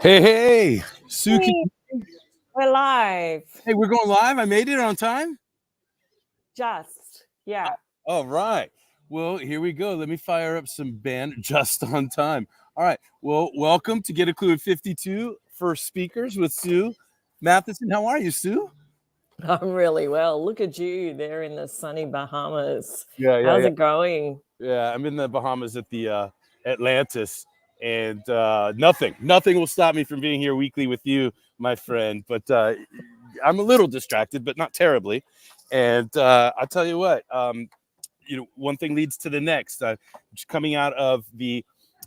Hey, Sue. Hey, we're live. Hey, we're going live. I made it on time. Yeah. All right. Well, here we go. Let me fire up some band just on time. All right. Well, welcome to Get a Clue at 52 First Speakers with Sue Mathieson. How are you, Sue? I'm really well. Look at you there in the sunny Bahamas. Yeah, yeah, How's yeah. it going? Yeah, I'm in the Bahamas at the Atlantis, and nothing will stop me from being here weekly with you, my friend. But I'm a little distracted, but not terribly. And I'll tell you what, one thing leads to the next. Just coming out of the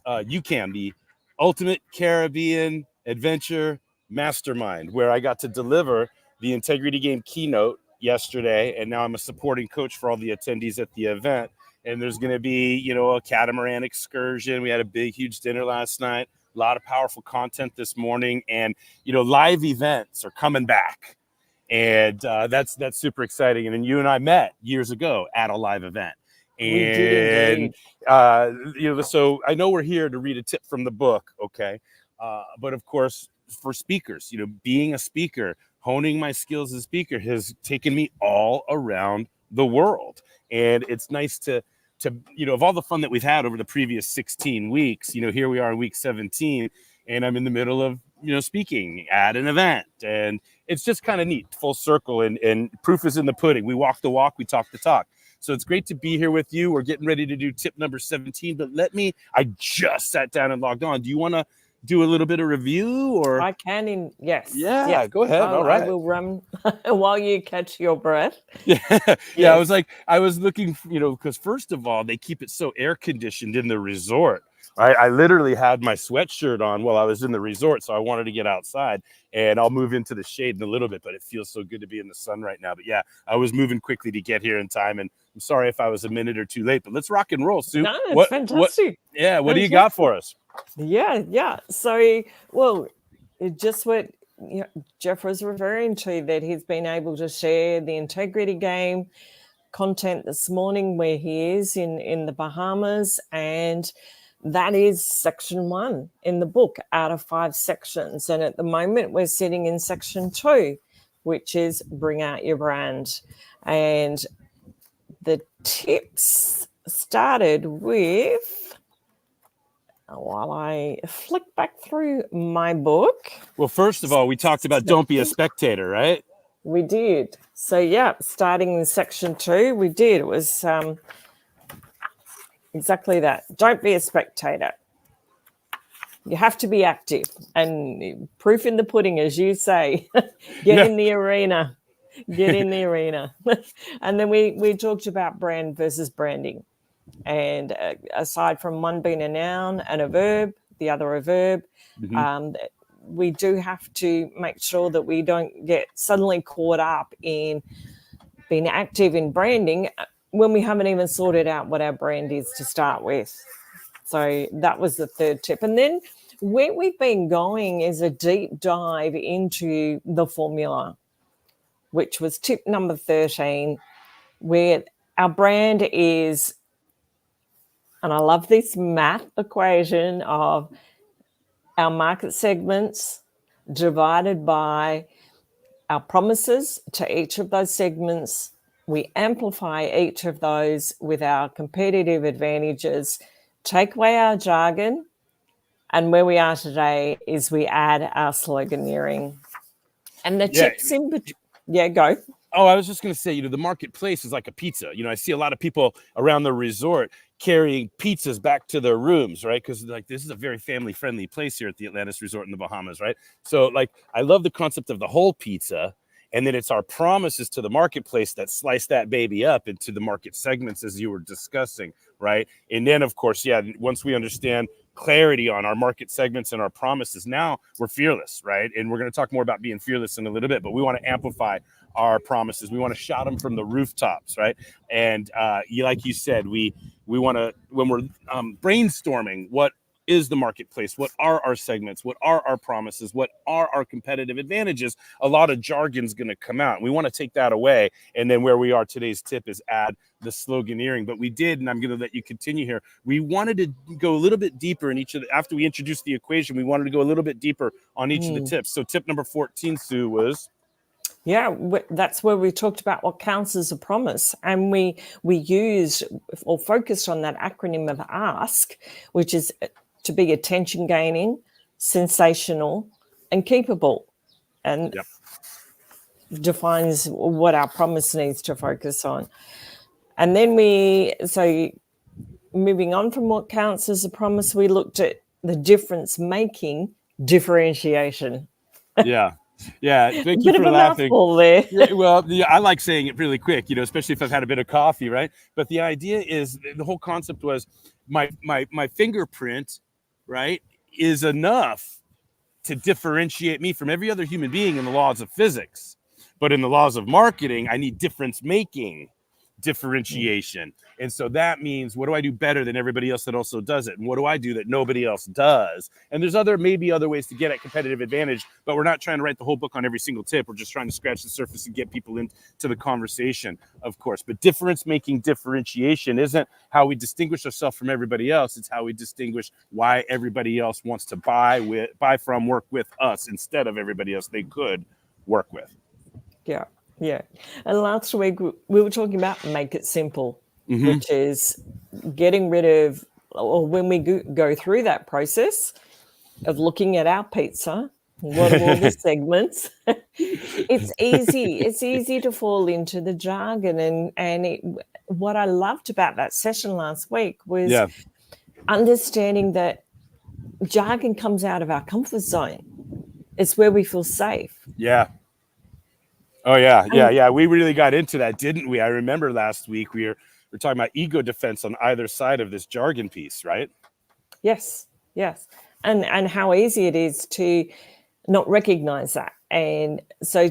UCAM, the Ultimate Caribbean Adventure Mastermind, where I got to deliver the Integrity Game keynote yesterday, and now I'm a supporting coach for all the attendees at the event. And there's going to be, a catamaran excursion. We had a big, huge dinner last night. A lot of powerful content this morning, and live events are coming back, and that's super exciting. And then you and I met years ago at a live event, We did and indeed. so I know we're here to read a tip from the book, okay? But of course, for speakers, being a speaker, honing my skills as a speaker has taken me all around the world, and it's nice to of all the fun that we've had over the previous 16 weeks, here we are in week 17, and I'm in the middle of speaking at an event, and it's just kind of neat, full circle, and proof is in the pudding. We walk the walk, we talk the talk. So it's great to be here with you. We're getting ready to do tip number 17, but I just sat down and logged on. Do you want to do a little bit of review, or? I can yes. Yeah, go ahead. All right. I will run while you catch your breath. Yeah. Yes. I was looking, because first of all, they keep it so air conditioned in the resort. I literally had my sweatshirt on while I was in the resort, so I wanted to get outside, and I'll move into the shade in a little bit, but it feels so good to be in the sun right now. But yeah, I was moving quickly to get here in time, and I'm sorry if I was a minute or two late, but let's rock and roll, Sue. No, it's fantastic. What do you got for us? Yeah. So, well, just what Jeff was referring to, that he's been able to share the Integrity Game content this morning where he is in the Bahamas, and that is section 1 in the book out of 5 sections. And at the moment we're sitting in section 2, which is bring out your brand. And the tips started with, while I flick back through my book. Well, first of all, we talked about don't be a spectator, right? We did. So, yeah, starting in section 2, we did. It was exactly that. Don't be a spectator. You have to be active, and proof in the pudding, as you say. Get in the arena. Get in the arena. And then we talked about brand versus branding. And aside from one being a noun and a verb, the other a verb, we do have to make sure that we don't get suddenly caught up in being active in branding when we haven't even sorted out what our brand is to start with. So that was the third tip. And then where we've been going is a deep dive into the formula, which was tip number 13, where our brand is, and I love this math equation of our market segments divided by our promises to each of those segments. We amplify each of those with our competitive advantages, take away our jargon, and where we are today is we add our sloganeering. And the tips in between. Yeah, go. Oh, I was just going to say, the marketplace is like a pizza. I see a lot of people around the resort carrying pizzas back to their rooms, right? Because this is a very family-friendly place here at the Atlantis Resort in the Bahamas, right? So I love the concept of the whole pizza, and then it's our promises to the marketplace that slice that baby up into the market segments as you were discussing, right? And then, of course, once we understand clarity on our market segments and our promises, now we're fearless, right? And we're going to talk more about being fearless in a little bit, but we want to amplify our promises. We want to shout them from the rooftops, right? And like you said, we want to, when we're brainstorming what is the marketplace? What are our segments? What are our promises? What are our competitive advantages? A lot of jargon's going to come out. We want to take that away. And then where we are, today's tip is add the sloganeering. But we did, and I'm going to let you continue here. We wanted to go a little bit deeper in each of the, after we introduced the equation, we wanted to go a little bit deeper on each of the tips. So tip number 14, Sue, was... Yeah, that's where we talked about what counts as a promise. And we used or focused on that acronym of ASK, which is to be attention gaining, sensational, and keepable. And defines what our promise needs to focus on. And then so moving on from what counts as a promise, we looked at the difference making differentiation. Yeah. Yeah, thank you Bit for of a laughing. mouthful there. Yeah, well, I like saying it really quick, especially if I've had a bit of coffee, right? But the idea is, the whole concept was my fingerprint, right, is enough to differentiate me from every other human being in the laws of physics. But in the laws of marketing, I need difference making differentiation. And so that means, what do I do better than everybody else that also does it? And what do I do that nobody else does? And there's maybe other ways to get at competitive advantage, but we're not trying to write the whole book on every single tip. We're just trying to scratch the surface and get people into the conversation, of course. But difference making differentiation isn't how we distinguish ourselves from everybody else. It's how we distinguish why everybody else wants to buy from, work with us instead of everybody else they could work with. Yeah. Yeah. And last week we were talking about make it simple, which is getting rid of, or when we go through that process of looking at our pizza, what are all the segments? It's easy to fall into the jargon. And what I loved about that session last week was understanding that jargon comes out of our comfort zone. It's where we feel safe. Yeah. Oh, yeah. We really got into that, didn't we? I remember last week we were talking about ego defense on either side of this jargon piece, right? Yes. And how easy it is to not recognize that. And so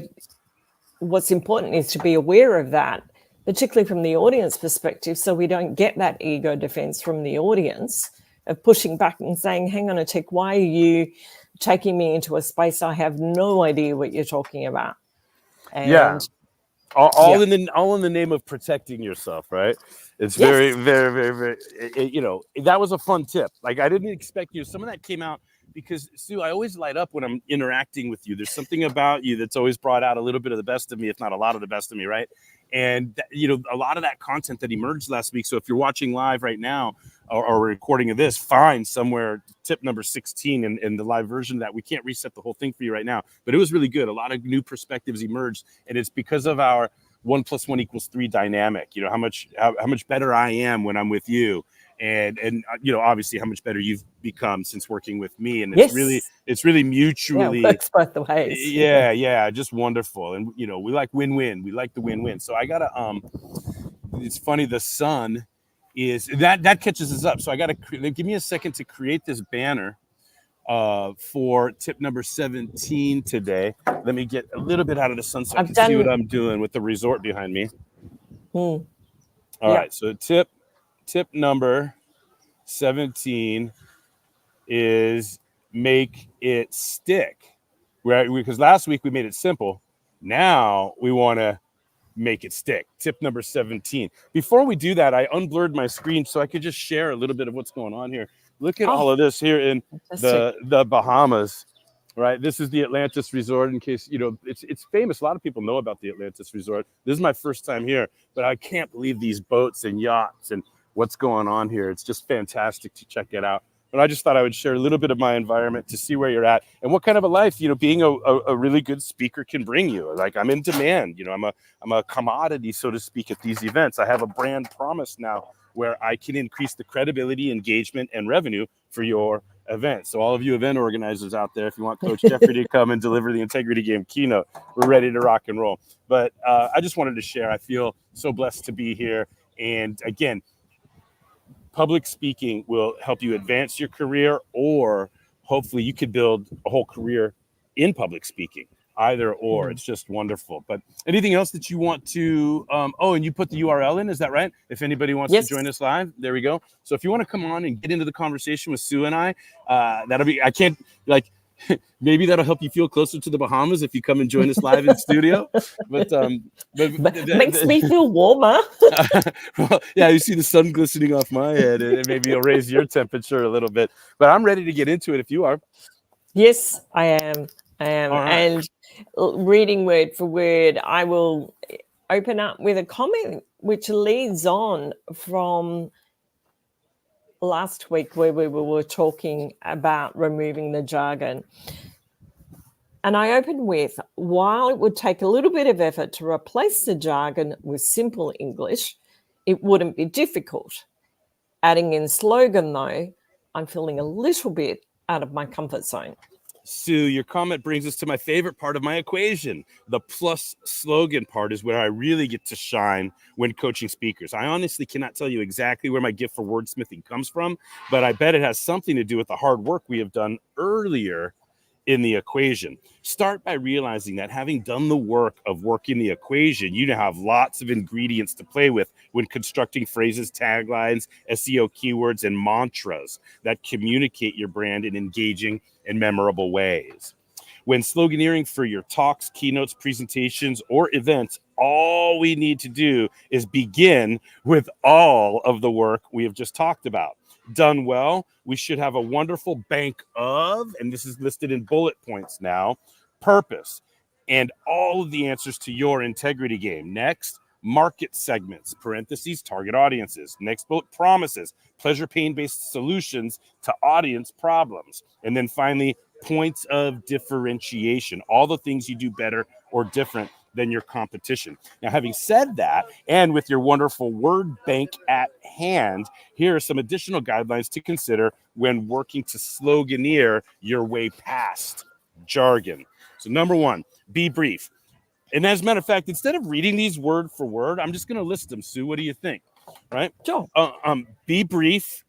what's important is to be aware of that, particularly from the audience perspective, so we don't get that ego defense from the audience of pushing back and saying, hang on a tick, why are you taking me into a space I have no idea what you're talking about? And all in the name of protecting yourself, right? It's very, very, very, very, that was a fun tip. Like, I didn't expect some of that came out because, Sue, I always light up when I'm interacting with you. There's something about you that's always brought out a little bit of the best of me, if not a lot of the best of me, right? And, a lot of that content that emerged last week. So if you're watching live right now or recording of this, find somewhere tip number 16 in the live version of that. We can't reset the whole thing for you right now, but it was really good. A lot of new perspectives emerged, and it's because of our 1 + 1 = 3 dynamic. How much better I am when I'm with you. And obviously how much better you've become since working with me. And it's really mutually works both the ways. Yeah, just wonderful. And we like win-win. We like the win-win. So I gotta it's funny, the sun is that catches us up. So I gotta give me a second to create this banner for tip number 17 today. Let me get a little bit out of the sun so I can see what I'm doing with the resort behind me. All right, so tip number 17 is make it stick, right? Because last week we made it simple. Now we want to make it stick. Tip number 17. Before we do that, I unblurred my screen so I could just share a little bit of what's going on here. Look at all of this here in the Bahamas, right? This is the Atlantis Resort. In case, it's famous. A lot of people know about the Atlantis Resort. This is my first time here, but I can't believe these boats and yachts and what's going on here. It's just fantastic to check it out. But I just thought I would share a little bit of my environment to see where you're at and what kind of a life, being a really good speaker can bring you. Like, I'm in demand, I'm a commodity, so to speak, at these events. I have a brand promise now where I can increase the credibility, engagement, and revenue for your event. So all of you event organizers out there, if you want Coach Jeffrey to come and deliver the Integrity Game keynote, we're ready to rock and roll. But I just wanted to share. I feel so blessed to be here. And again, public speaking will help you advance your career, or hopefully you could build a whole career in public speaking. either or. It's just wonderful. But anything else that you want to, and you put the URL in, is that right? If anybody wants to join us live, there we go. So if you want to come on and get into the conversation with Sue and I, that'll be, maybe that'll help you feel closer to the Bahamas if you come and join us live in studio. But makes me feel warmer. Well, yeah, you see the sun glistening off my head, and maybe it'll raise your temperature a little bit. But I'm ready to get into it if you are. Yes, I am. Right. And reading word for word, I will open up with a comment which leads on from last week where we were talking about removing the jargon. And I opened with, while it would take a little bit of effort to replace the jargon with simple English, it wouldn't be difficult. Adding in slogan, though, I'm feeling a little bit out of my comfort zone. Sue, your comment brings us to my favorite part of my equation. The plus slogan part is where I really get to shine when coaching speakers. I honestly cannot tell you exactly where my gift for wordsmithing comes from, but I bet it has something to do with the hard work we have done earlier in the equation. Start by realizing that having done the work of working the equation, you now have lots of ingredients to play with when constructing phrases, taglines, SEO keywords, and mantras that communicate your brand in engaging and memorable ways. When sloganeering for your talks, keynotes, presentations, or events, all we need to do is begin with all of the work we have just talked about. Done well, we should have a wonderful bank of, and this is listed in bullet points now, purpose, and all of the answers to your integrity game. Next, market segments, parentheses, target audiences. Next bullet, promises, pleasure, pain-based solutions to audience problems. And then finally, points of differentiation, all the things you do better or different than your competition. Now, having said that, and with your wonderful word bank at hand, here are some additional guidelines to consider when working to sloganeer your way past jargon. So number one, be brief. And as a matter of fact, instead of reading these word for word, I'm just going to list them. Sue, what do you think? Right? Sure. Be brief,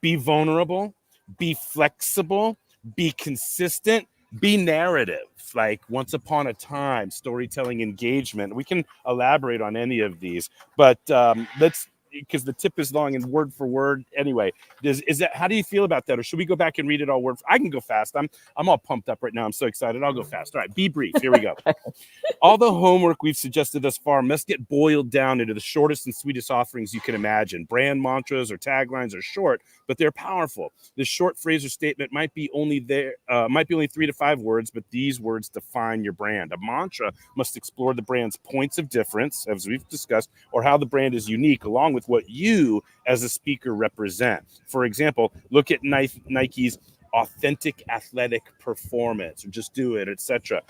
be vulnerable, be flexible, be consistent, be narrative, like once upon a time, storytelling, engagement. We can elaborate on any of these, but let's, because the tip is long and word for word. Anyway, is that, how do you feel about that? Or should we go back and read it all word? I can go fast. I'm all pumped up right now. I'm so excited. I'll go fast. All right, be brief. Here we go. All the homework we've suggested thus far must get boiled down into the shortest and sweetest offerings you can imagine. Brand mantras or taglines are short, but they're powerful. This short phrase or statement might be only 3 to 5 words, but these words define your brand. A mantra must explore the brand's points of difference, as we've discussed, or how the brand is unique, along with what you as a speaker represent. For example, look at Nike's authentic athletic performance, or just do it, etc.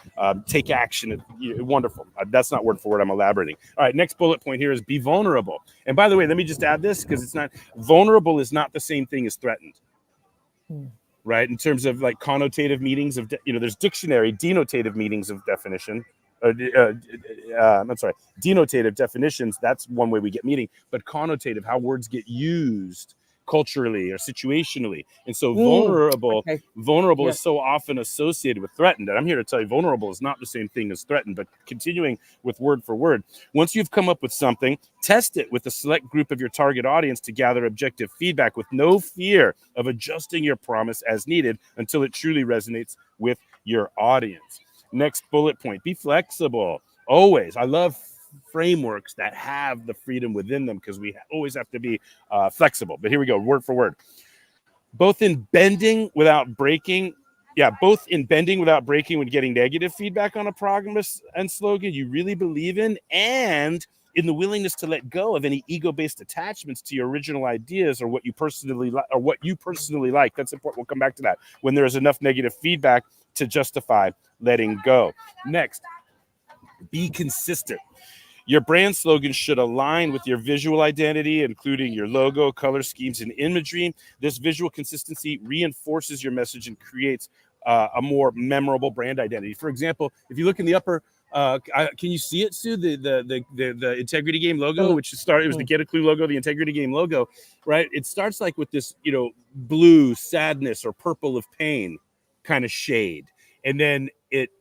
Take action. Wonderful. That's not word for word. I'm elaborating. All right. Next bullet point here is be vulnerable. And by the way, let me just add this, because it's not, vulnerable is not the same thing as threatened. Right? In terms of like connotative meanings of, there's dictionary denotative meanings of definition. Denotative definitions. That's one way we get meaning, but connotative, how words get used culturally or situationally. And so vulnerable is so often associated with threatened. And I'm here to tell you, vulnerable is not the same thing as threatened. But continuing with word for word, once you've come up with something, test it with a select group of your target audience to gather objective feedback with no fear of adjusting your promise as needed until it truly resonates with your audience. Next bullet point, be flexible. Always. I love frameworks that have the freedom within them, because we always have to be flexible. But here we go, word for word. Both in bending without breaking when getting negative feedback on a promise and slogan you really believe in, and in the willingness to let go of any ego-based attachments to your original ideas or what you personally like. That's important. We'll come back to that when there is enough negative feedback to justify letting go. Next, be consistent. Your brand slogan should align with your visual identity, including your logo, color schemes, and imagery. This visual consistency reinforces your message and creates a more memorable brand identity. For example, if you look in the upper, can you see it, Sue? The Integrity Game logo, which started, it was the Get A Klu logo, the Integrity Game logo, right? It starts like with this, blue sadness or purple of pain kind of shade, and then it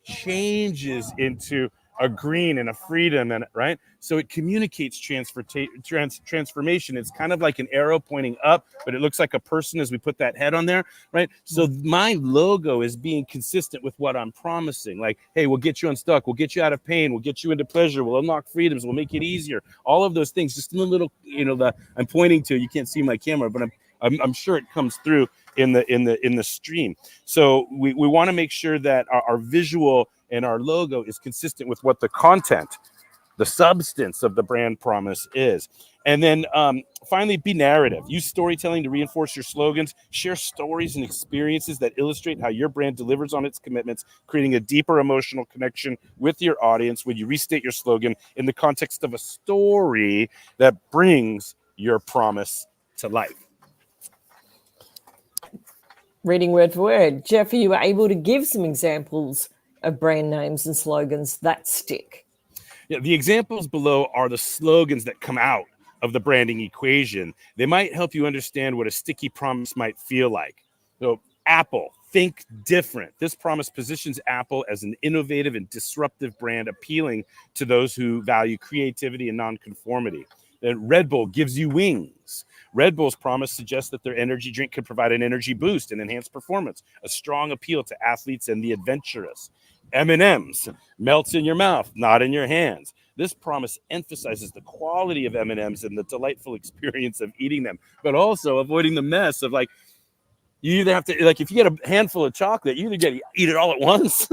changes into a green and a freedom, and right, so it communicates transformation. It's kind of like an arrow pointing up, but it looks like a person as we put that head on there, right? So my logo is being consistent with what I'm promising, like, hey, we'll get you unstuck, we'll get you out of pain, we'll get you into pleasure, we'll unlock freedoms, we'll make it easier, all of those things, just in the little, that I'm pointing to. You can't see my camera, but I'm sure it comes through in the stream. So we want to make sure that our visual and our logo is consistent with what the content, the substance of the brand promise is. And then finally, be narrative. Use storytelling to reinforce your slogans. Share stories and experiences that illustrate how your brand delivers on its commitments, creating a deeper emotional connection with your audience when you restate your slogan in the context of a story that brings your promise to life. Reading word for word. Jeff, are you able to give some examples of brand names and slogans that stick? Yeah, the examples below are the slogans that come out of the branding equation. They might help you understand what a sticky promise might feel like. So, Apple, think different. This promise positions Apple as an innovative and disruptive brand, appealing to those who value creativity and nonconformity. Then Red Bull gives you wings. Red Bull's promise suggests that their energy drink could provide an energy boost and enhance performance, a strong appeal to athletes and the adventurous. M&M's melts in your mouth, not in your hands. This promise emphasizes the quality of M&M's and the delightful experience of eating them, but also avoiding the mess of, like, you either have to, like, if you get a handful of chocolate, you either get to eat it all at once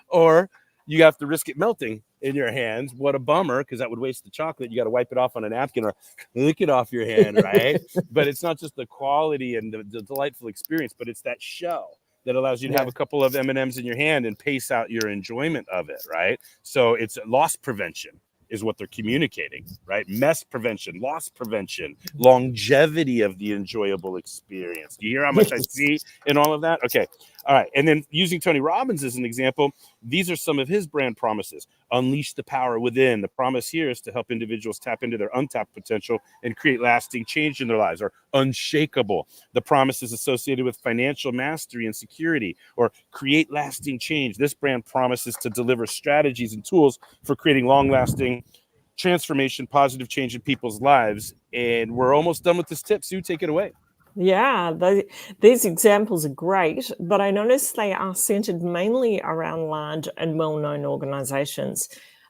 or you have to risk it melting in your hands. What a bummer, because that would waste the chocolate. You got to wipe it off on a napkin or lick it off your hand, right? But it's not just the quality and the delightful experience, but it's that show that allows you to have a couple of M&Ms in your hand and pace out your enjoyment of it, right? So it's loss prevention is what they're communicating, right? Mess prevention, loss prevention, longevity of the enjoyable experience. Do you hear how much I see in all of that? Okay. All right. And then using Tony Robbins as an example, these are some of his brand promises. Unleash the power within. The promise here is to help individuals tap into their untapped potential and create lasting change in their lives. Or unshakable. The promise is associated with financial mastery and security. Or create lasting change. This brand promises to deliver strategies and tools for creating long-lasting transformation, positive change in people's lives. And we're almost done with this tip. Sue, take it away. Yeah, these examples are great, but I notice they are centered mainly around large and well-known organizations.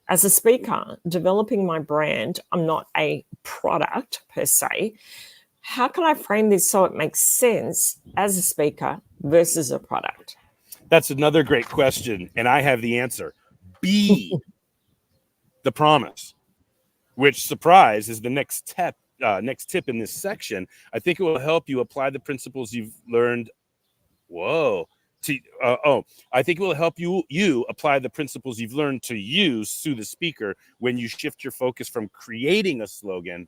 As a speaker, developing my brand, I'm not a product per se. How can I frame this so it makes sense as a speaker versus a product? That's another great question, and I have the answer. Be the promise, which, surprise, is the next tip in this section. I think it will help you apply the principles you've learned. I think it will help you apply the principles you've learned to use through the speaker when you shift your focus from creating a slogan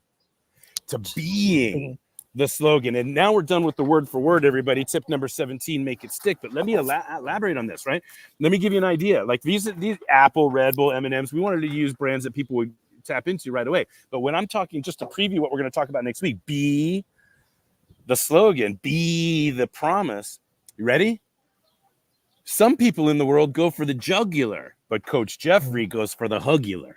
to being the slogan. And now we're done with the word for word, everybody. Tip number 17, make it stick. But let me elaborate on this, right? Let me give you an idea. Like these Apple, Red Bull, M&Ms, we wanted to use brands that people would tap into right away. But when I'm talking, just to preview what we're going to talk about next week, be the slogan, be the promise. You ready? Some people in the world go for the jugular, but Coach Jeffrey goes for the hugular.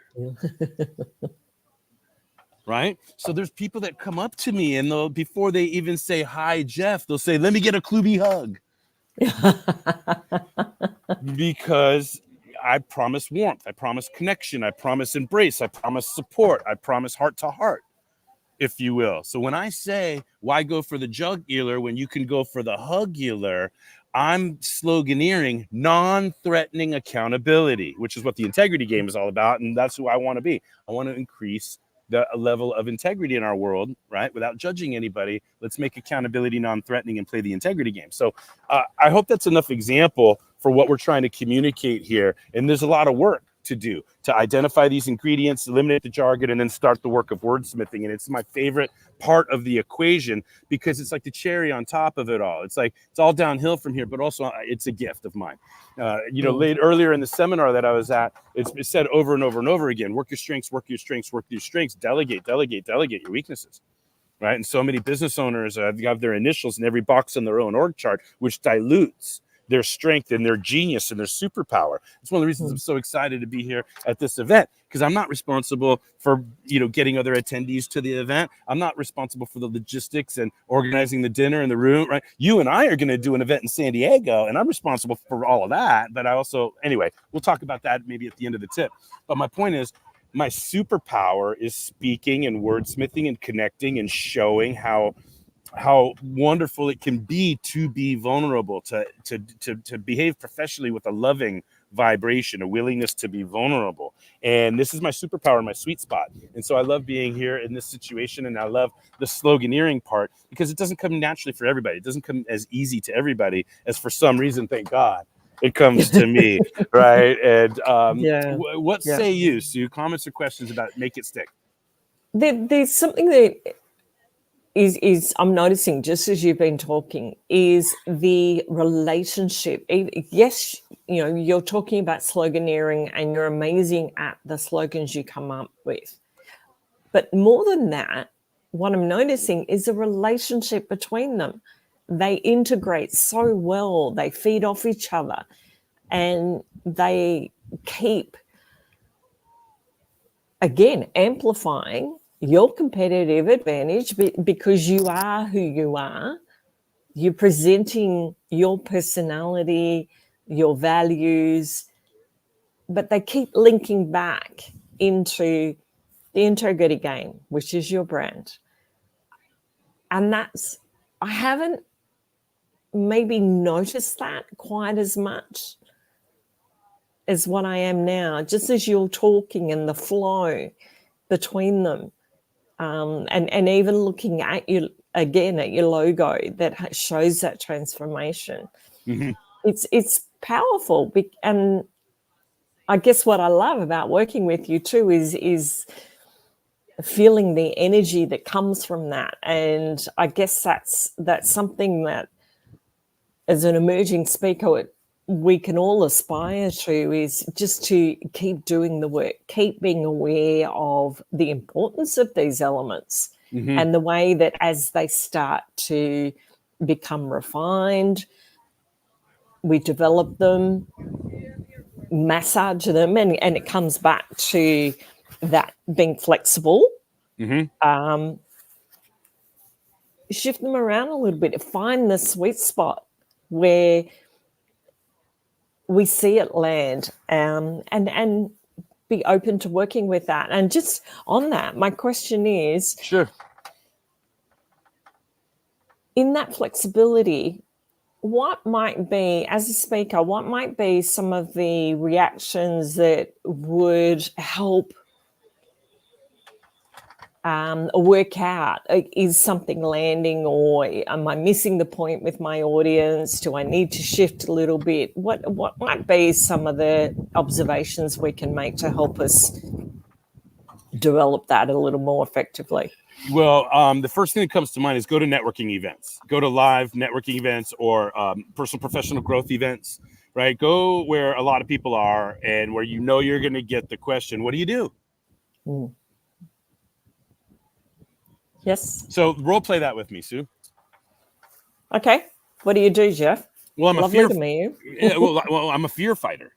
Right? So there's people that come up to me and before they even say, hi, Jeff, they'll say, let me get a Klubi hug. Because I promise warmth, I promise connection, I promise embrace, I promise support, I promise heart to heart, if you will. So when I say, why go for the jugular when you can go for the hugular, I'm sloganeering non-threatening accountability, which is what the integrity game is all about. And that's who I want to be. I want to increase the level of integrity in our world, right? Without judging anybody, let's make accountability non-threatening and play the integrity game. So I hope that's enough example for what we're trying to communicate here. And there's a lot of work to do to identify these ingredients, eliminate the jargon, and then start the work of wordsmithing. And it's my favorite part of the equation because it's like the cherry on top of it all. It's like it's all downhill from here, but also it's a gift of mine. Earlier in the seminar that I was at, it said over and over and over again, work your strengths, work your strengths, work your strengths, delegate your weaknesses. Right. And so many business owners have their initials in every box on their own org chart, which dilutes their strength and their genius and their superpower. It's one of the reasons I'm so excited to be here at this event, because I'm not responsible for, getting other attendees to the event. I'm not responsible for the logistics and organizing the dinner and the room, right? You and I are going to do an event in San Diego, and I'm responsible for all of that. But I also, anyway, we'll talk about that maybe at the end of the tip. But my point is, my superpower is speaking and wordsmithing and connecting and showing how wonderful it can be to be vulnerable, to behave professionally with a loving vibration, a willingness to be vulnerable. And this is my superpower, my sweet spot. And so I love being here in this situation, and I love the sloganeering part, because it doesn't come naturally for everybody. It doesn't come as easy to everybody as, for some reason, thank God, it comes to me, right? And what say you, Sue? Comments or questions about Make It Stick? There's something that is I'm noticing, just as you've been talking, is the relationship. Yes, you're talking about sloganeering, and you're amazing at the slogans you come up with. But more than that, what I'm noticing is the relationship between them. They integrate so well. They feed off each other, and they keep, again, amplifying your competitive advantage, because you are who you are. You're presenting your personality, your values, but they keep linking back into the integrity game, which is your brand. And I haven't maybe noticed that quite as much as what I am now, just as you're talking and the flow between them. And even looking at you again at your logo that shows that transformation. Mm-hmm. It's powerful. And I guess what I love about working with you too is feeling the energy that comes from that. And I guess that's something that, as an emerging speaker, we can all aspire to, is just to keep doing the work, keep being aware of the importance of these elements, and the way that as they start to become refined, we develop them, massage them, and it comes back to that being flexible. Shift them around a little bit, find the sweet spot where we see it land, and be open to working with that. And just on that, my question is, sure, in that flexibility, what might be, as a speaker, what might be some of the reactions that would help work out? Is something landing, or am I missing the point with my audience? Do I need to shift a little bit? What might be some of the observations we can make to help us develop that a little more effectively? Well, the first thing that comes to mind is go to networking events, go to live networking events, or personal professional growth events, right? Go where a lot of people are, and where you're going to get the question, what do you do? Yes. So role play that with me, Sue. Okay. What do you do, Jeff? Well, Lovely to meet you. Yeah, well, I'm a fear fighter.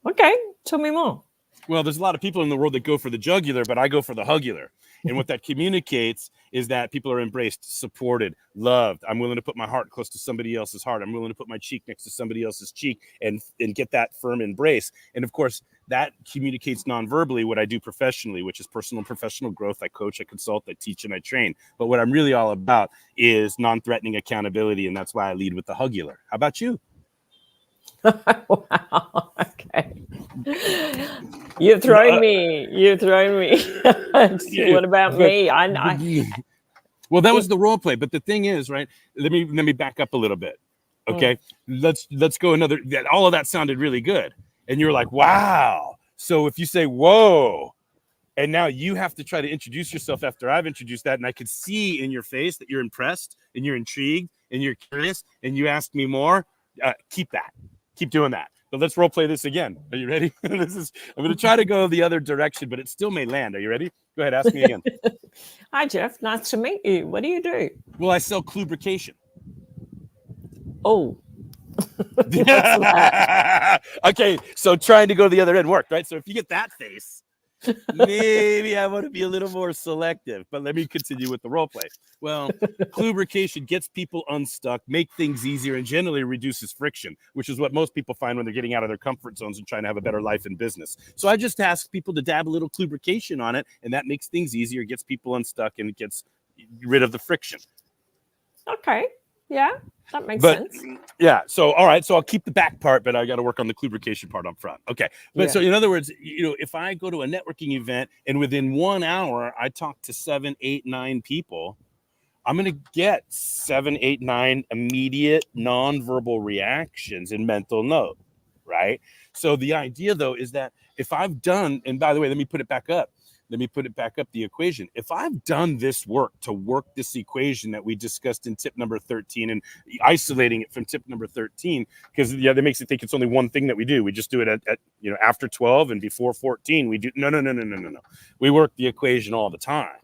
Okay. Tell me more. Well, there's a lot of people in the world that go for the jugular, but I go for the hugular. And what that communicates is that people are embraced, supported, loved. I'm willing to put my heart close to somebody else's heart. I'm willing to put my cheek next to somebody else's cheek and get that firm embrace. And of course, that communicates non-verbally what I do professionally, which is personal and professional growth. I coach, I consult, I teach, and I train. But what I'm really all about is non-threatening accountability. And that's why I lead with the hugular. How about you? Wow. Okay. You've thrown me. What about me? Well, that was the role play. But the thing is, right? Let me back up a little bit. Okay. Let's go another. All of that sounded really good. And you're like, wow. So if you say, whoa, and now you have to try to introduce yourself after I've introduced that, and I could see in your face that you're impressed and you're intrigued and you're curious and you ask me more, keep that. Keep doing that. But let's role play this again. Are you ready? I'm going to try to go the other direction, but it still may land. Are you ready? Go ahead. Ask me again. Hi, Jeff. Nice to meet you. What do you do? Well, I sell Klu lubrication. Oh, What's that? Okay, so trying to go to the other end worked, right? So if you get that face, maybe I want to be a little more selective. But let me continue with the role play. Well, lubrication gets people unstuck, make things easier, and generally reduces friction, which is what most people find when they're getting out of their comfort zones and trying to have a better life in business. So I just ask people to dab a little lubrication on it, and that makes things easier, gets people unstuck, and it gets rid of the friction. Okay. Yeah, that makes sense. Yeah. So, all right. So I'll keep the back part, but I got to work on the lubrication part up front. Okay. But Yeah. so in other words, if I go to a networking event and within 1 hour, I talk to 7, 8, 9 people, I'm going to get 7, 8, 9 immediate nonverbal reactions in mental note. Right. So the idea though, is that if I've done, and by the way, let me put it back up, the equation. If I've done this work to work this equation that we discussed in tip number 13 and isolating it from tip number 13, because that makes it think it's only one thing that we do. We just do it at after 12 and before 14. We do no. We work the equation all the time.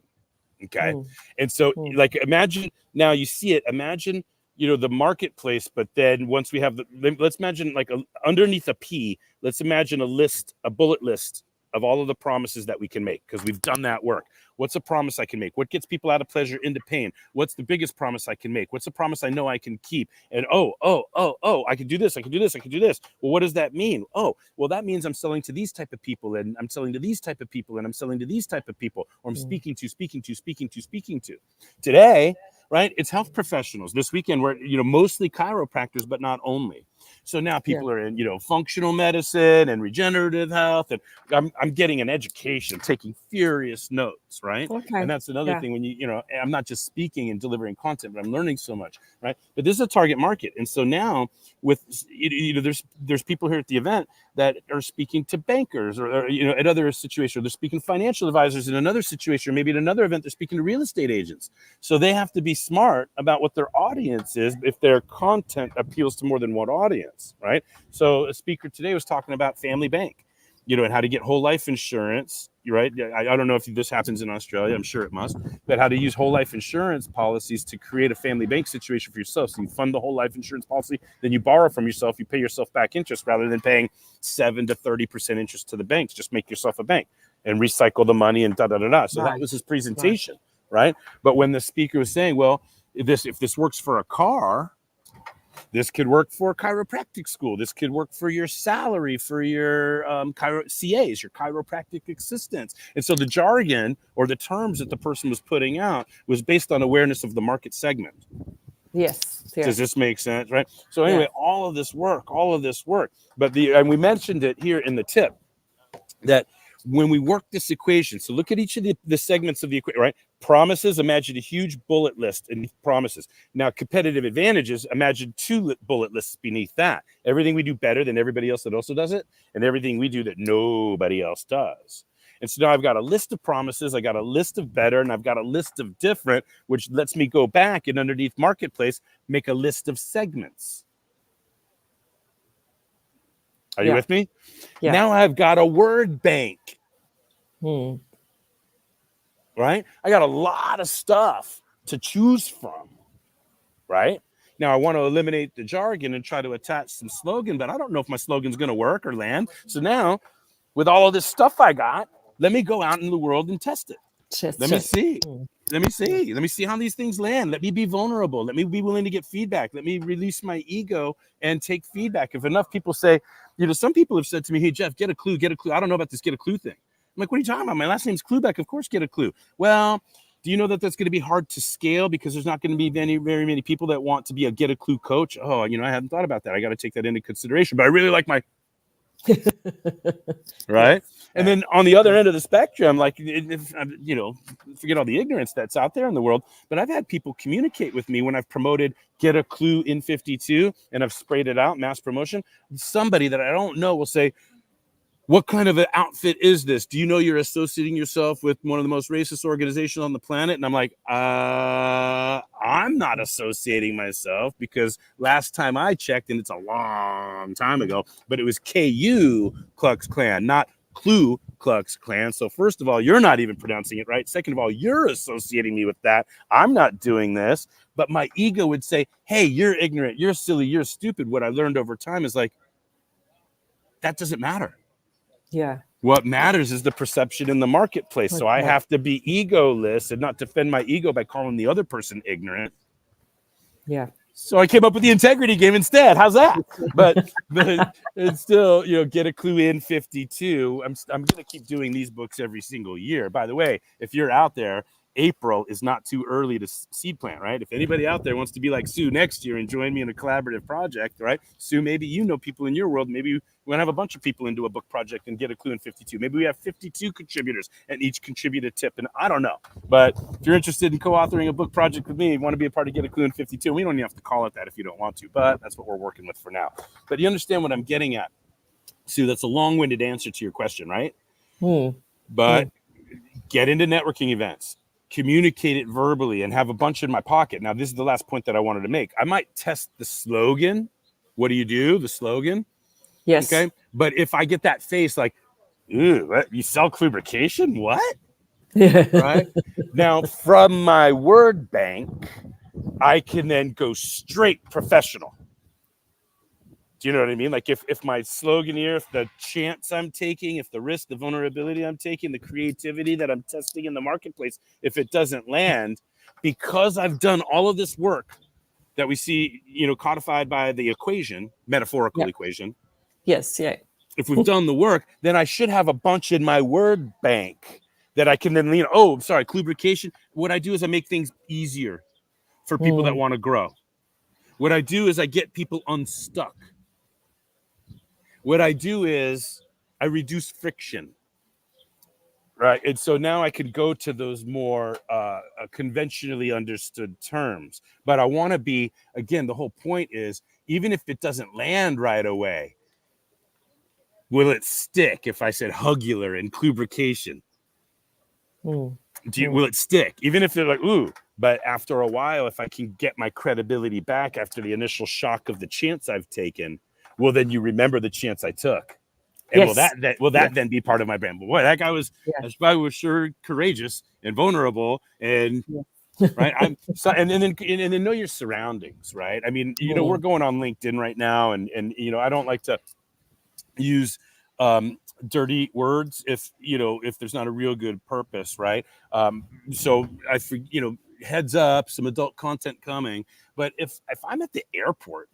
Okay. And so like imagine now you see it, imagine the marketplace, but then once we have let's imagine like underneath a P, let's imagine a bullet list of all of the promises that we can make, because we've done that work. What's a promise I can make? What gets people out of pleasure into pain? What's the biggest promise I can make? What's a promise I know I can keep? And I can do this, I can do this, I can do this. Well, what does that mean? Oh, well, that means I'm selling to these type of people, and I'm selling to these type of people, and I'm selling to these type of people, or I'm speaking to. Today, right? It's health professionals. This weekend, we're mostly chiropractors, but not only. So now people are in, functional medicine and regenerative health, and I'm getting an education, taking furious notes, right? Okay. And that's another thing when I'm not just speaking and delivering content, but I'm learning so much, right? But this is a target market, and so now with there's people here at the event that are speaking to bankers, or at other situations, or they're speaking to financial advisors in another situation, or maybe at another event they're speaking to real estate agents. So they have to be smart about what their audience is if their content appeals to more than one audience, right? So a speaker today was talking about family bank, and how to get whole life insurance, right? I don't know if this happens in Australia, I'm sure it must, but how to use whole life insurance policies to create a family bank situation for yourself. So you fund the whole life insurance policy, then you borrow from yourself, you pay yourself back interest rather than paying 7 to 30% interest to the banks. Just make yourself a bank and recycle the money and da-da-da-da. So that was his presentation, right? But when the speaker was saying, well, if this works for a car, this could work for chiropractic school. This could work for your salary, for your CAs, your chiropractic assistants. And so the jargon or the terms that the person was putting out was based on awareness of the market segment. Yes. Does this make sense, right? So anyway, all of this work. But and we mentioned it here in the tip that when we work this equation, so look at each of the segments of the equation, right? Promises, imagine a huge bullet list in promises. Now, competitive advantages, imagine 2 bullet lists beneath that. Everything we do better than everybody else that also does it, and everything we do that nobody else does. And so now I've got a list of promises, I got a list of better, and I've got a list of different, which lets me go back and underneath marketplace, make a list of segments. Are you with me? Yeah. Now I've got a word bank. Right? I got a lot of stuff to choose from. Right? Now I want to eliminate the jargon and try to attach some slogan, but I don't know if my slogan's going to work or land. So now, with all of this stuff I got, let me go out in the world and test it. Let me see how these things land. Let me be vulnerable. Let me be willing to get feedback. Let me release my ego and take feedback. If enough people say, some people have said to me, hey, Jeff, get a clue. I don't know about this get a clue thing. I'm like, what are you talking about? My last name's Klubeck. Of course, get a clue. Well, do you know that that's going to be hard to scale because there's not going to be very many people that want to be a get a clue coach? Oh, I hadn't thought about that. I got to take that into consideration. But I really like my right. And then on the other end of the spectrum, like, forget all the ignorance that's out there in the world. But I've had people communicate with me when I've promoted Get a Clue in 52 and I've sprayed it out, mass promotion. Somebody that I don't know will say, what kind of an outfit is this? Do you know you're associating yourself with one of the most racist organizations on the planet? And I'm like, I'm not associating myself because last time I checked, and it's a long time ago, but it was KU Klux Klan, not Klu Klux Klan. So first of all, you're not even pronouncing it right. Second of all, you're associating me with that. I'm not doing this. But my ego would say, hey, you're ignorant, you're silly, you're stupid. What I learned over time is like, that doesn't matter. Yeah. What matters is the perception in the marketplace. So I have to be egoless and not defend my ego by calling the other person ignorant. Yeah. So I came up with the integrity game instead. How's that? But it's still, you know, get a clue in 52. I'm going to keep doing these books every single year. By the way, if you're out there, April is not too early to seed plant, right? If anybody out there wants to be like Sue next year and join me in a collaborative project, right? Sue, maybe you know people in your world. Maybe we're going to have a bunch of people into a book project and get a clue in 52. Maybe we have 52 contributors and each contribute a tip. And I don't know. But if you're interested in co-authoring a book project with me, you want to be a part of Get a Clue in 52, we don't even have to call it that if you don't want to. But that's what we're working with for now. But you understand what I'm getting at? Sue, that's a long-winded answer to your question, right? But get into networking events. Communicate it verbally and have a bunch in my pocket. Now, this is the last point that I wanted to make. I might test the slogan. What do you do? The slogan. Yes. Okay. But if I get that face like, ooh, what? You sell lubrication? What? Right. Now, from my word bank, I can then go straight professional. Do you know what I mean? Like if my slogan here, if the chance I'm taking, if the risk, the vulnerability I'm taking, the creativity that I'm testing in the marketplace, if it doesn't land, because I've done all of this work that we see, you know, codified by the equation, metaphorical equation. Yes. Yeah. If we've done the work, then I should have a bunch in my word bank that I can then lean. Oh, sorry, lubrication. What I do is I make things easier for people that want to grow. What I do is I get people unstuck. What I do is I reduce friction, right? And so now I can go to those more conventionally understood terms. But I want to be, again, the whole point is, even if it doesn't land right away, will it stick if I said hugular and lubrication? Will it stick? Even if they're like, ooh, but after a while, if I can get my credibility back after the initial shock of the chance I've taken, well, then you remember the chance I took. And will that then be part of my brand? But boy, that guy was sure courageous and vulnerable and right. I'm so, and then know your surroundings, right? I mean, you know, we're going on LinkedIn right now, and you know, I don't like to use dirty words if there's not a real good purpose, right? So you know, heads up, some adult content coming. But if I'm at the airport,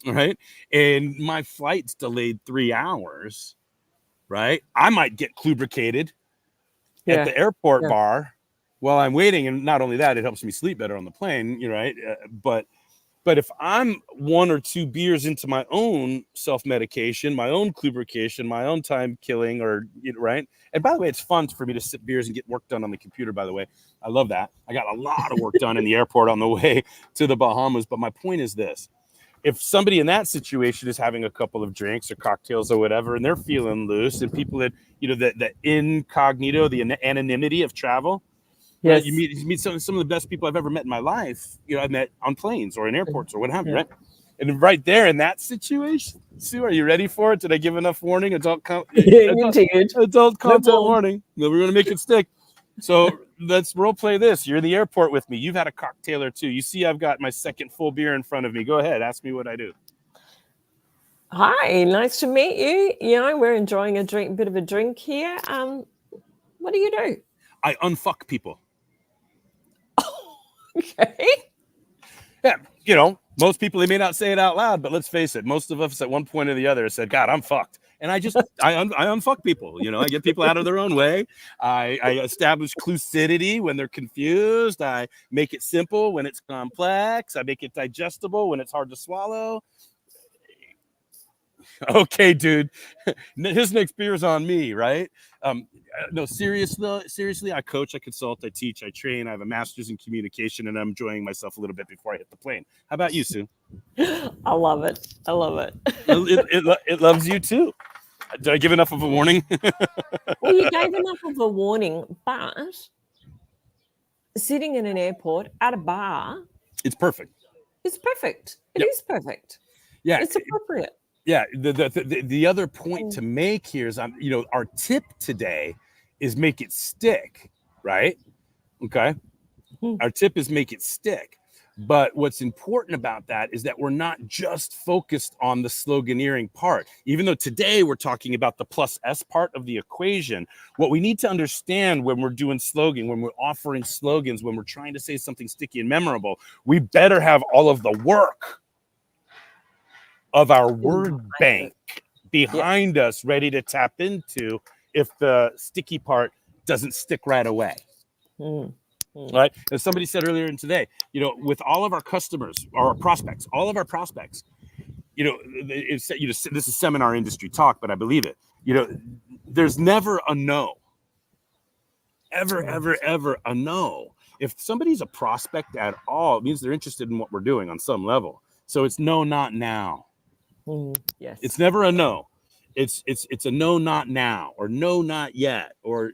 right, and my flight's delayed 3 hours, right, I might get lubricated at the airport bar while I'm waiting. And not only that, it helps me sleep better on the plane, you know, right? But if I'm 1 or 2 beers into my own self-medication, my own lubrication, my own time killing, or right. And by the way, it's fun for me to sip beers and get work done on the computer. By the way, I love that. I got a lot of work done in the airport on the way to the Bahamas. But my point is this: if somebody in that situation is having a couple of drinks or cocktails or whatever, and they're feeling loose, and people that, you know, the incognito, the anonymity of travel. Yes. Right? You meet some of the best people I've ever met in my life. You know, I met on planes or in airports or what have you, right? And right there in that situation, Sue, are you ready for it? Did I give enough warning? Adult content warning. No, we're going to make it stick. So let's role play this. You're in the airport with me. You've had a cocktail or two. You see I've got my second full beer in front of me. Go ahead. Ask me what I do. Hi, nice to meet you. You know, we're enjoying a bit of a drink here. What do you do? I unfuck people. Okay. Yeah, you know, most people, they may not say it out loud, but let's face it, most of us at one point or the other said, God, I'm fucked. And I unfuck people. You know, I get people out of their own way. I establish clucidity when they're confused. I make it simple when it's complex. I make it digestible when it's hard to swallow. Okay, dude, his next beer's on me, right? No, seriously, I coach, I consult, I teach, I train. I have a master's in communication, and I'm enjoying myself a little bit before I hit the plane. How about you, Sue? I love it. It loves you too. Did I give enough of a warning? Well, you gave enough of a warning, but sitting in an airport at a bar, it's perfect. It's perfect. It is perfect. Yeah, it's appropriate. Yeah. The other point to make here is, our tip today is make it stick, right? Okay. Our tip is make it stick. But what's important about that is that we're not just focused on the sloganeering part. Even though today we're talking about the plus S part of the equation, what we need to understand when we're doing slogan, when we're offering slogans, when we're trying to say something sticky and memorable, we better have all of the work of our word bank behind us ready to tap into if the sticky part doesn't stick right away. Right. As somebody said earlier in today, with all of our customers, our prospects, all of our prospects, this is seminar industry talk, but I believe it. There's never a no. Ever a no. If somebody's a prospect at all, it means they're interested in what we're doing on some level. So it's no, not now. Yes. It's never a no. It's a no, not now, or no, not yet, or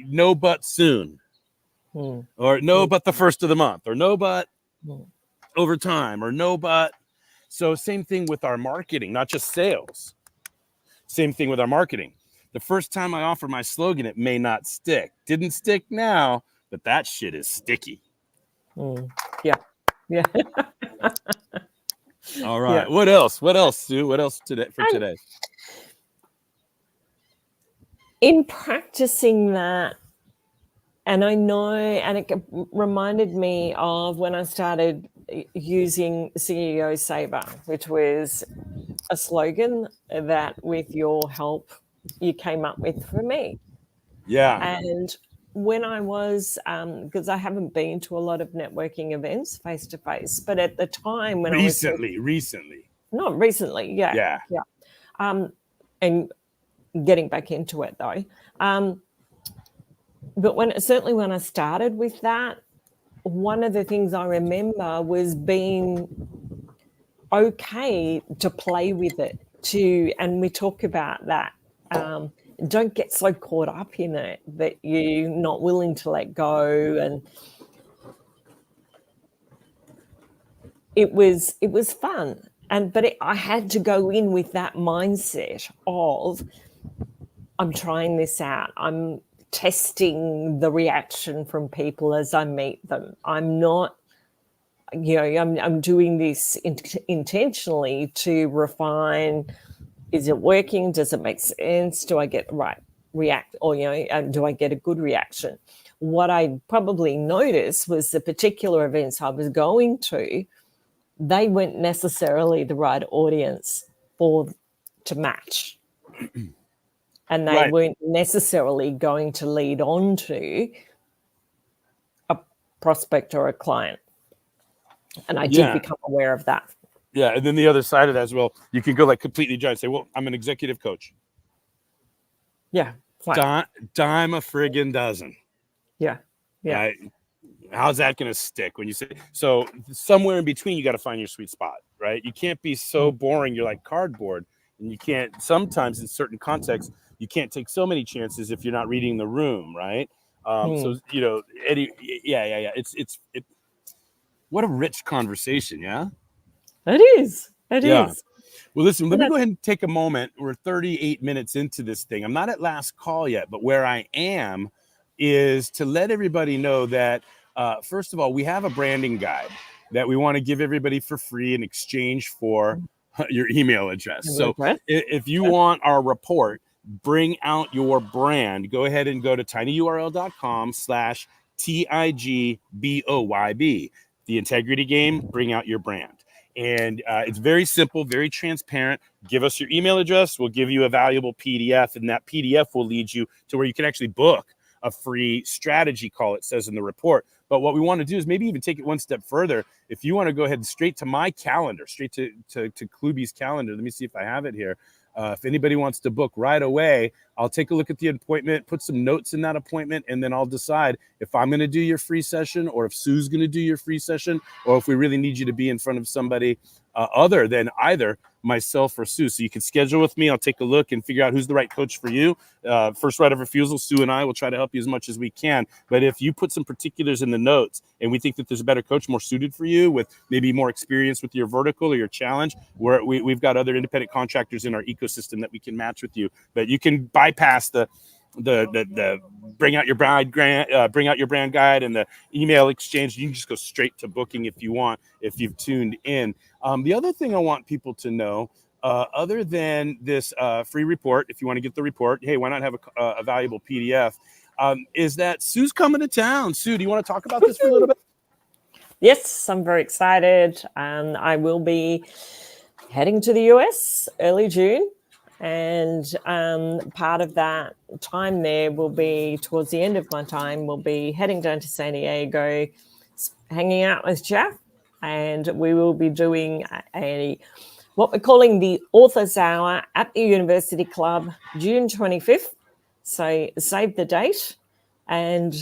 no, but soon. Or no, but the first of the month, or no, but over time, or no, but. So same thing with our marketing, not just sales. Same thing with our marketing. The first time I offer my slogan, it may not stick. Didn't stick now, but that shit is sticky. Yeah. All right. Yeah. What else? What else, Sue? What else today for today? In practicing that, and I know, and it reminded me of when I started using CEO Saver, which was a slogan that, with your help, you came up with for me. Yeah. And when I was, because I haven't been to a lot of networking events face to face, but at the time when recently, not recently, yeah. And getting back into it though. But certainly when I started with that, one of the things I remember was being okay to play with it and we talk about that. Don't get so caught up in it that you're not willing to let go. And it was fun. But I had to go in with that mindset of, I'm trying this out. I'm testing the reaction from people as I meet them. I'm not, I'm doing this intentionally to refine. Is it working? Does it make sense? Do I get the right react? Or, do I get a good reaction? What I probably noticed was the particular events I was going to, they weren't necessarily the right audience to match. And they weren't necessarily going to lead on to a prospect or a client. And I did become aware of that. Yeah. And then the other side of that as well, you can go like completely giant, say, well, I'm an executive coach. Yeah. Dime a friggin' dozen. Yeah. Right? How's that going to stick when you say, so somewhere in between, you got to find your sweet spot, right? You can't be so boring. You're like cardboard, and you can't, sometimes in certain contexts, you can't take so many chances if you're not reading the room. Right. So, Eddie, it's what a rich conversation. Yeah. It is. It is. Well, listen, let me go ahead and take a moment. We're 38 minutes into this thing. I'm not at last call yet, but where I am is to let everybody know that, first of all, we have a branding guide that we want to give everybody for free in exchange for your email address. So if you want our report, bring out your brand, go ahead and go to tinyurl.com/TIGBOYB. The integrity game, bring out your brand. And it's very simple, very transparent. Give us your email address. We'll give you a valuable PDF, and that PDF will lead you to where you can actually book a free strategy call, it says in the report. But what we want to do is maybe even take it one step further. If you want to go ahead and straight to my calendar, straight to Kluby's calendar, let me see if I have it here. If anybody wants to book right away, I'll take a look at the appointment, put some notes in that appointment, and then I'll decide if I'm going to do your free session or if Sue's going to do your free session, or if we really need you to be in front of somebody other than either myself or Sue. So you can schedule with me. I'll take a look and figure out who's the right coach for you. First right of refusal, Sue and I will try to help you as much as we can. But if you put some particulars in the notes and we think that there's a better coach more suited for you with maybe more experience with your vertical or your challenge, we've got other independent contractors in our ecosystem that we can match with you. But you can bypass the bring out your brand guide and the email exchange. You can just go straight to booking if you want, if you've tuned in. The other thing I want people to know, other than this free report, if you want to get the report, hey, why not have a valuable PDF, is that Sue's coming to town. Sue, do you want to talk about this for a little bit? Yes, I'm very excited. I will be heading to the US early June. And part of that time there will be, towards the end of my time, we'll be heading down to San Diego, hanging out with Jeff, and we will be doing what we're calling the Author's Hour at the University Club, June 25th. So save the date, and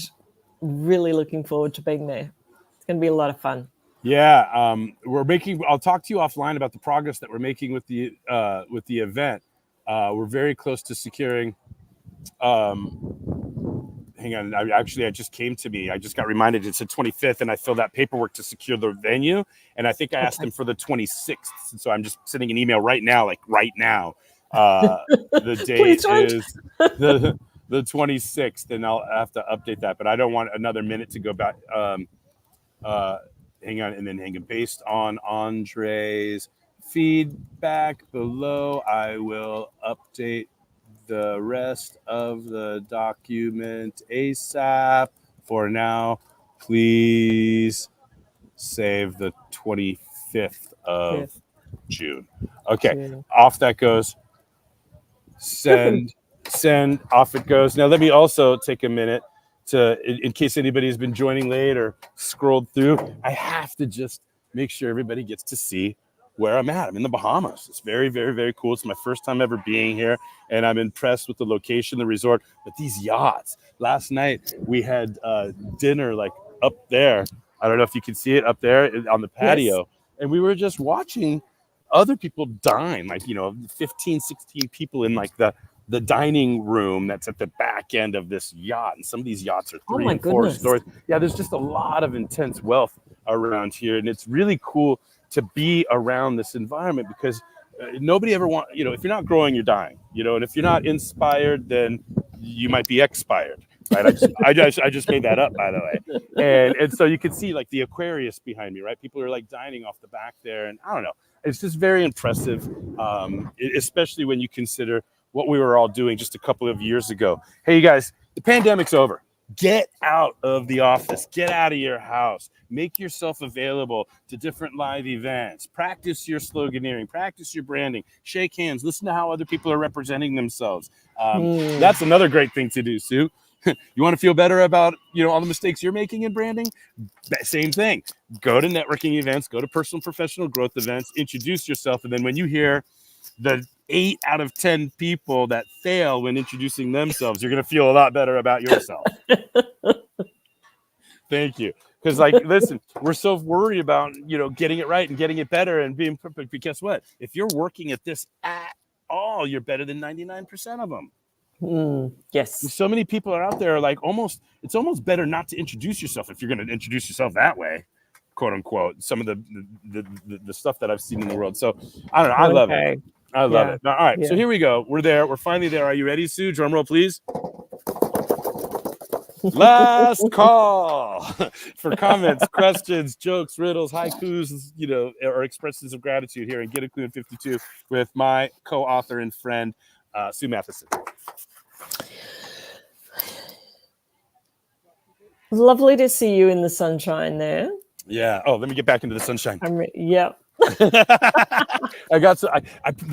really looking forward to being there. It's going to be a lot of fun. Yeah, I'll talk to you offline about the progress that we're making with the event. We're very close to securing. Hang on, it just came to me. I just got reminded it's the 25th, and I filled out paperwork to secure the venue. And I think I asked them for the 26th. So I'm just sending an email right now, like right now. The date is the 26th, and I'll have to update that. But I don't want another minute to go back. Hang on, and then hang on. Based on Andre's feedback below, I will update the rest of the document ASAP. For now, please save the 25th of June. Okay, off that goes. Send, off it goes. Now, let me also take a minute to, in case anybody's been joining late or scrolled through, I have to just make sure everybody gets to see where I'm at. I'm in the Bahamas. It's very, very, very cool. It's my first time ever being here, and I'm impressed with the location, the resort, but these yachts. Last night we had dinner like up there. I don't know if you can see it up there on the patio. Yes. And we were just watching other people dine, like, 15, 16 people in like the dining room that's at the back end of this yacht. And some of these yachts are 3 and 4 stories. Yeah, there's just a lot of intense wealth around here. And it's really cool to be around this environment because nobody ever wants, if you're not growing, you're dying, and if you're not inspired, then you might be expired, right? I just made that up, by the way. And so you can see like the Aquarius behind me, right? People are like dining off the back there. And I don't know, it's just very impressive, especially when you consider what we were all doing just a couple of years ago. Hey, you guys, the pandemic's over. Get out of the office, get out of your house, make yourself available to different live events, practice your sloganeering, practice your branding, shake hands, listen to how other people are representing themselves. That's another great thing to do, Sue. You want to feel better about, all the mistakes you're making in branding? Same thing. Go to networking events, go to personal professional growth events, introduce yourself. And then when you hear the 8 out of 10 people that fail when introducing themselves, you're going to feel a lot better about yourself. Thank you. Because, listen, we're so worried about, getting it right and getting it better and being perfect. But guess what? If you're working at this at all, you're better than 99% of them. Yes. And so many people are out there it's almost better not to introduce yourself if you're going to introduce yourself that way, quote unquote, some of the stuff that I've seen in the world. So I don't know. I love it. I love it. All right. So here we go. We're there. We're finally there. Are you ready, Sue? Drum roll, please. Last call for comments, questions, jokes, riddles, haikus, or expressions of gratitude here in Get a Klu in 52 with my co-author and friend, Sue Mathieson. Lovely to see you in the sunshine there. Yeah. Oh, let me get back into the sunshine. Yep. I got the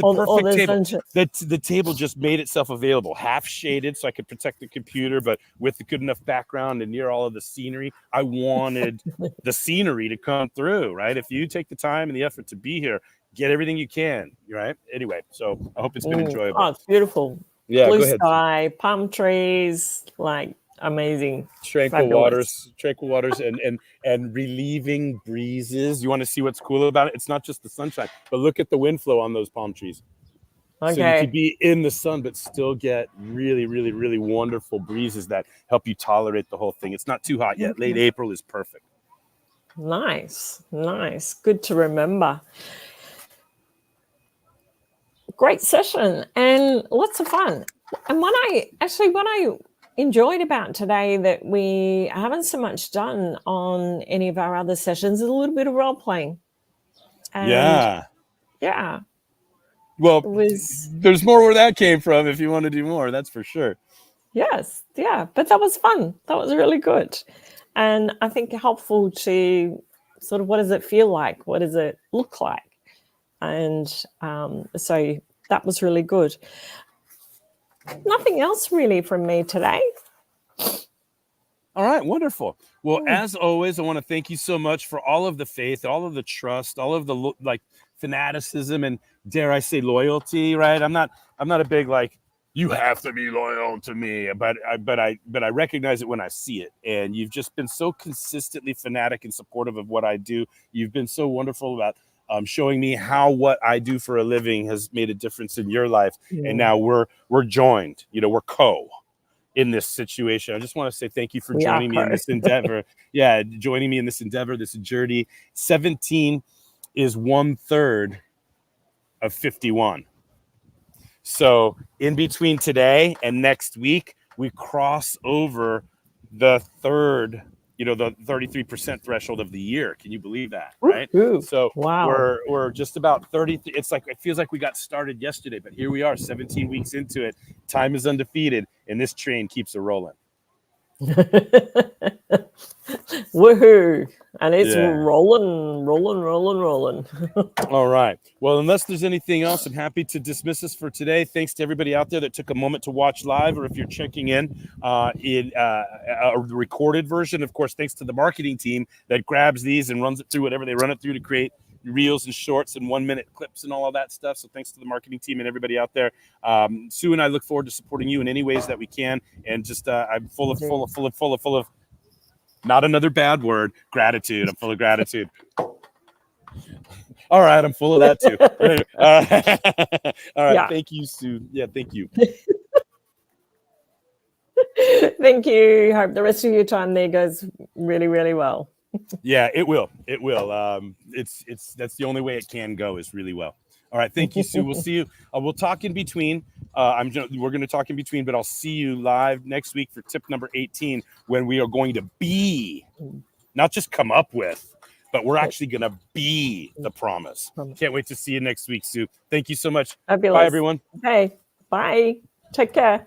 perfect table. The table just made itself available, half shaded, so I could protect the computer, but with a good enough background and near all of the scenery. I wanted the scenery to come through, right? If you take the time and the effort to be here, get everything you can, right? Anyway, so I hope it's been enjoyable. Oh, it's beautiful. Yeah, blue sky, palm trees, Amazing. Tranquil Fabulous. waters, and relieving breezes. You want to see what's cool about it? It's not just the sunshine, but look at the wind flow on those palm trees. So you could Okay. be in the sun, but still get really, really, really wonderful breezes that help you tolerate the whole thing. It's not too hot yet. Late April is perfect. Nice. Nice. Good to remember. Great session and lots of fun. And what I enjoyed about today that we haven't so much done on any of our other sessions is a little bit of role playing. And yeah. Well, It was, there's more where that came from if you want to do more, that's for sure. yes, yeah, but that was fun. That was really good. And I think helpful to sort of what does it feel like? What does it look like? And so that was really good. Nothing else really from me today. All right, wonderful. Well, as always, I want to thank you so much for all of the faith, all of the trust, all of the fanaticism, and dare I say loyalty. Right? I'm not a big you have to be loyal to me, but I recognize it when I see it. And you've just been so consistently fanatic and supportive of what I do. You've been so wonderful about showing me how what I do for a living has made a difference in your life. And now we're joined. We're co in this situation. I just want to say thank you for joining me in this endeavor. Yeah, joining me in this endeavor, this journey. 17 is 1/3 of 51. So in between today and next week, we cross over the third, the 33% threshold of the year. Can you believe that? Right? Ooh, so wow. we're just about 30. It's like, it feels like we got started yesterday, but here we are 17 weeks into it. Time is undefeated and this train keeps a rolling. Woohoo. And it's rolling. All right. Well, unless there's anything else, I'm happy to dismiss us for today. Thanks to everybody out there that took a moment to watch live, or if you're checking in a recorded version. Of course, thanks to the marketing team that grabs these and runs it through whatever they run it through to create reels and shorts and 1-minute clips and all of that stuff. So thanks to the marketing team and everybody out there. Sue and I look forward to supporting you in any ways that we can. And just I'm full of not another bad word, gratitude. I'm full of gratitude. All right, I'm full of that too. All right, yeah. Thank you, Sue. Yeah, thank you. Thank you. Hope the rest of your time there goes really, really well. Yeah, it will. It will. That's the only way it can go, is really well. All right, thank you, Sue. We'll see you. We'll talk in between. We're going to talk in between, but I'll see you live next week for tip number 18, when we are going to be, not just come up with, but we're actually going to be the promise. Can't wait to see you next week, Sue. Thank you so much. Fabulous. Bye, everyone. Okay, bye. Take care.